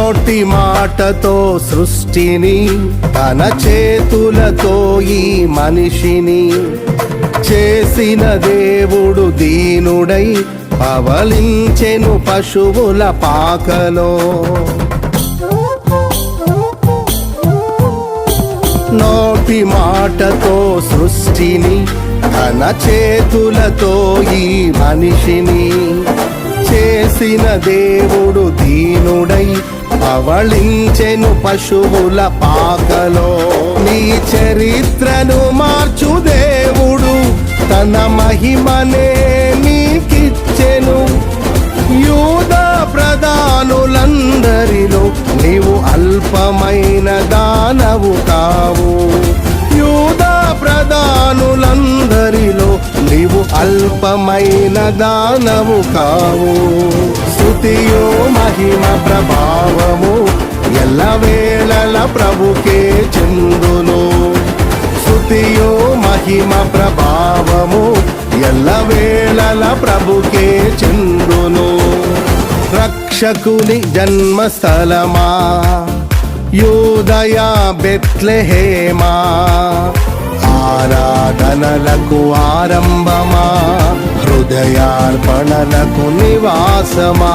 నోటి మాటతో సృష్టిని, తన చేతులతో ఈ మనిషిని చేసిన దేవుడు దీనుడై పవలించెను పశువుల పాకలో. నోటి మాటతో సృష్టిని, తన చేతులతో ఈ మనిషిని చేసిన దేవుడు దీనుడై పవళించెను పశువుల పాకలో. నీ చరిత్రను మార్చు దేవుడు తన మహిమనే నీకిచ్చెను. యూదా ప్రధానులందరిలో నీవు అల్పమైన దానవు కావు. యూదా ప్రధానులందరిలో నీవు అల్పమైన దానవు కావు. స్తుతియో మహిమ ప్రభావము ఎల్లవేళల ప్రభుకే చెందును. స్తుతియో మహిమ ప్రభావము ఎల్లవేళల ప్రభుకే చెందును. రక్షకుని జన్మస్థలమా యూదయ బెత్లెహేమా, ఆరాధనలకు ఆరంభమా, హృదయార్పణలకు నివాసమా.